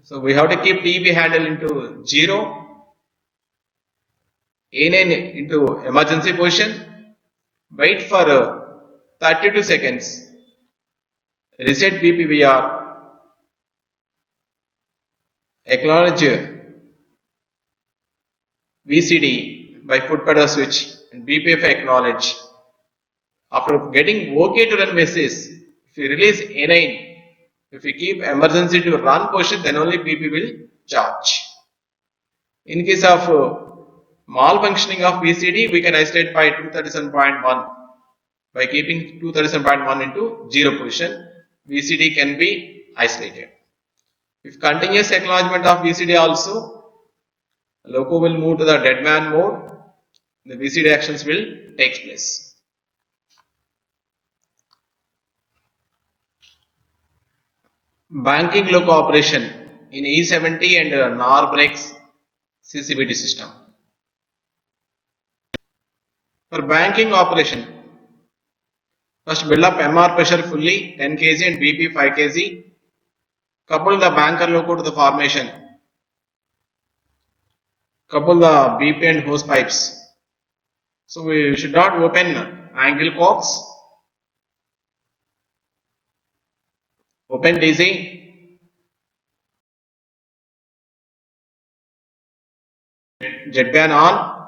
So we have to keep TB handle into 0, NA into emergency position, wait for 32 seconds, reset BPBR, acknowledge VCD by foot pedal switch and BPF acknowledge. After getting OK to run message, if you release A9, if you keep emergency to run position, then only BP will charge. In case of malfunctioning of VCD, we can isolate by 237.1. By keeping 237.1 into 0 position, VCD can be isolated. If continuous acknowledgement of VCD also, loco will move to the dead man mode, the VCD actions will take place. Banking loco operation in E70 and NAR brakes CCBT system. For banking operation, first build up MR pressure fully 10 kg and BP 5 kg. Couple the banker loco to the formation. Couple the BP and hose pipes. So we should not open angle cocks. Open DC. Jet ban on.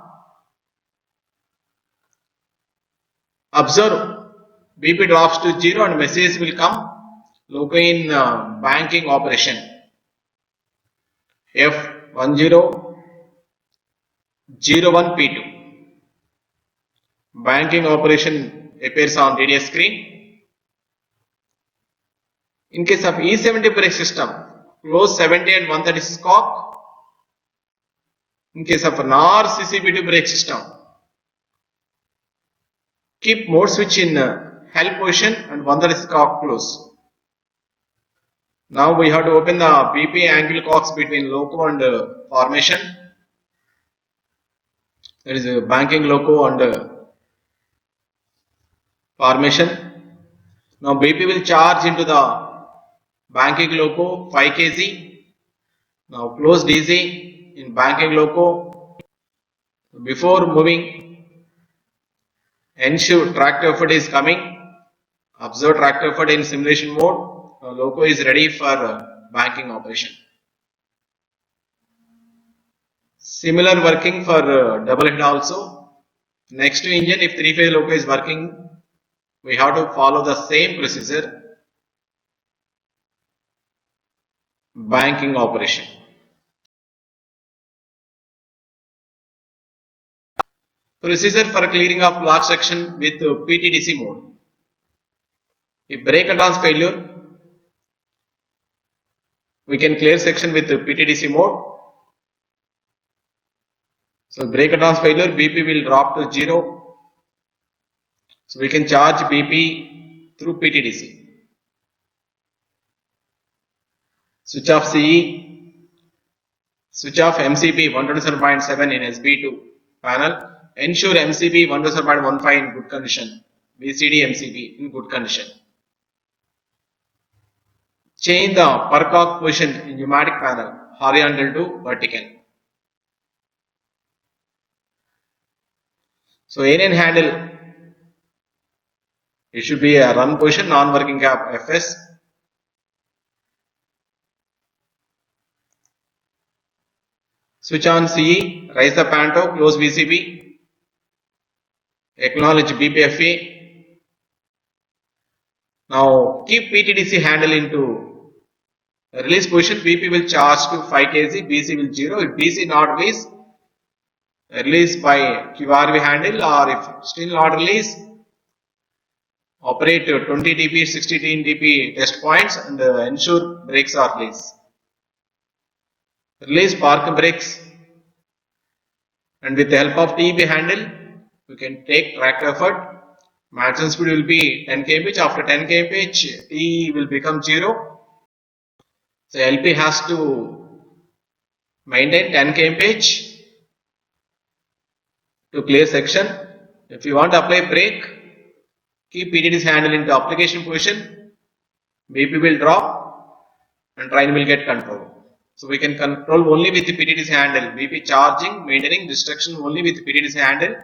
Observe. BP drops to 0 and message will come. Loco in banking operation. F1001P2. Banking operation appears on DDS screen. In case of E70 brake system, close 70 and 136 cock. In case of NOR CCP2 brake system, keep mode switch in held position and 136 cock close. Now we have to open the BP angle cocks between loco and formation. There is a banking loco and formation. Now BP will charge into the banking loco 5 kg. Now close DC in banking loco. Before moving, ensure tractor effort is coming. Observe tractor effort in simulation mode. Now loco is ready for banking operation. Similar working for double head also. Next to engine, if 3-phase loco is working, we have to follow the same procedure. Banking operation. Procedure for clearing of block section with PTDC mode. If brake advance failure, we can clear section with PTDC mode. So brake advance failure, BP will drop to 0. So we can charge BP through PTDC. Switch off CE. Switch off MCB 127.7 in SB2 panel. Ensure MCB 127.15 in good condition. VCD MCB in good condition. Change the per cock position in pneumatic panel horizontal to vertical. So AN handle, it should be a run position, non-working cap FS. Switch on CE, raise the panto, close VCB, acknowledge BPFE. Now keep PTDC handle into release position. BP will charge to 5 kg, BC will 0. If BC not release, release by QRV handle, or if still not release, operate 20 dp, 16 dp test points and ensure brakes are released. Release park brakes, and with the help of TB handle, we can take tractor effort. Maximum speed will be 10 kph. After 10 kph, T will become 0. So LP has to maintain 10 kph to clear section. If you want to apply brake, keep PTDC handle into application position. BP will drop and train will get control. So we can control only with the PTDC handle. BP charging, maintaining, destruction only with PTDC handle.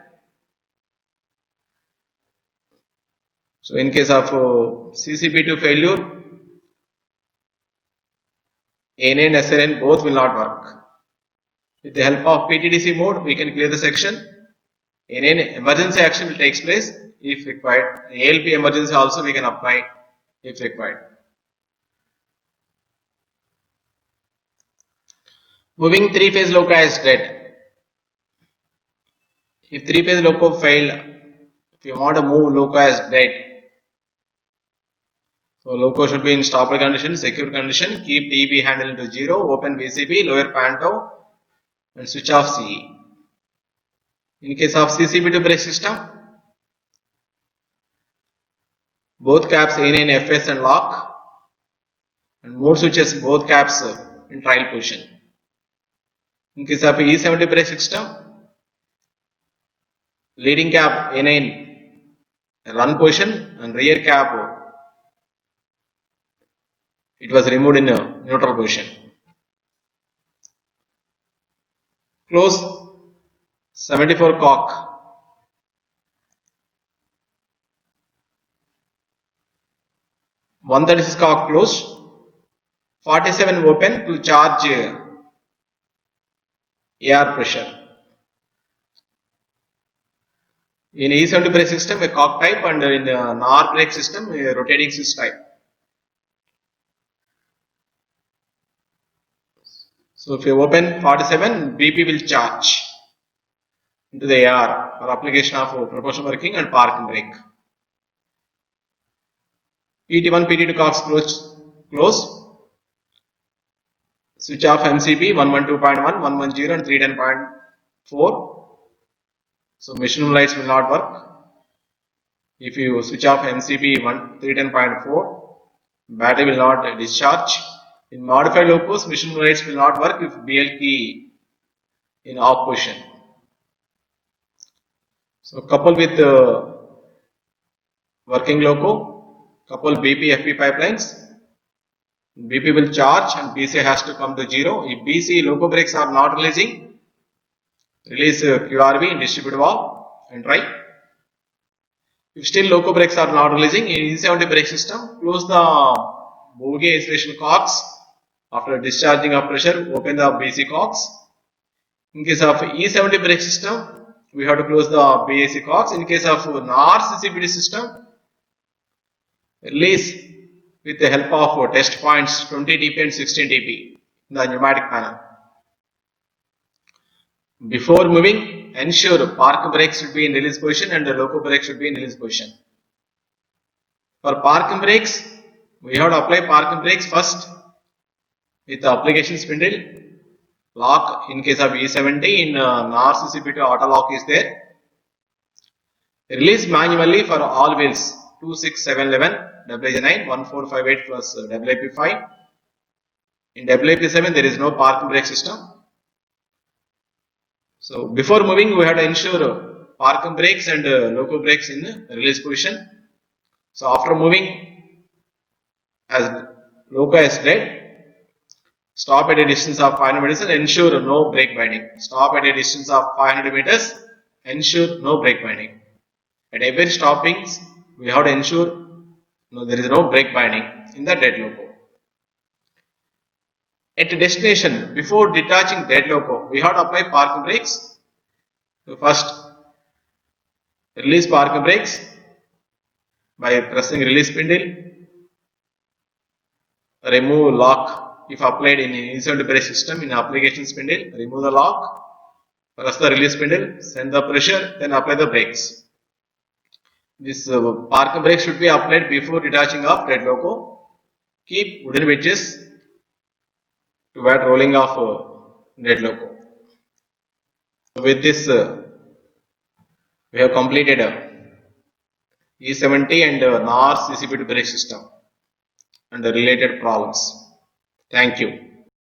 So in case of CCP2 failure, AN and SRN both will not work. With the help of PTDC mode, we can clear the section. AN emergency action will take place if required. ALP emergency also we can apply if required. Moving 3-phase loco as dead. If 3-phase loco failed, if you want to move loco as dead, so loco should be in stopper condition, secure condition. Keep TB handle into 0, open VCB, lower panto, and switch off CE. In case of CCP2 brake system, both caps AN and FS and lock, and mode switches both caps in trial position. In case of E70 brake system, leading cap A9 run position and rear cap it was removed in a neutral position. Close 74 cock. 136 cock closed. 47 open to charge AR pressure. In E70 brake system, a cock type, and in NAR brake system, a rotating switch type. So if you open 47, BP will charge into the AR for application of proportional working and parking brake. PT1, PT2 cocks close. Switch off MCB 112.1, 110 and 310.4. So machine lights will not work. If you switch off MCB 310.4, battery will not discharge. In modified locos, machine lights will not work if BL key in off position. So couple with working loco, couple BP FP pipelines. BP will charge and BC has to come to 0. If BC loco brakes are not releasing, release QRV in distributed valve and try. If still loco brakes are not releasing, in E70 brake system, close the bogie isolation cocks. After discharging of pressure, open the BC cocks. In case of E70 brake system, we have to close the BAC cocks. In case of NAR CCBT system, release with the help of test points 20 dp and 16 dp in the pneumatic panel. Before moving, ensure park brake should be in release position and the loco brake should be in release position. For parking brakes, we have to apply parking brakes first with the application spindle lock. In case of E70, in NAR CCBT auto lock is there. Release manually for all wheels 2, 6, 7, 11, WJ9, 1, 4, 5, 8 plus WIP5. In WIP7 there is no parking brake system. So before moving we have to ensure parking brakes and loco brakes in release position. So after moving, as loco is dead, stop at a distance of 500 meters and ensure no brake binding. Stop at a distance of 500 meters, ensure no brake binding. At every stopping, we have to ensure there is no brake binding in the dead loco. At a destination, before detaching dead loco, we have to apply parking brakes. So first, release parking brakes by pressing release spindle. Remove lock if applied in E70 brake system in application spindle. Remove the lock. Press the release spindle. Send the pressure. Then apply the brakes. This parking brake should be applied before detaching of dead loco. Keep wooden wedges to avoid rolling of dead loco. So with this, we have completed E70 and NAR CCBT brake system and the related problems. Thank you.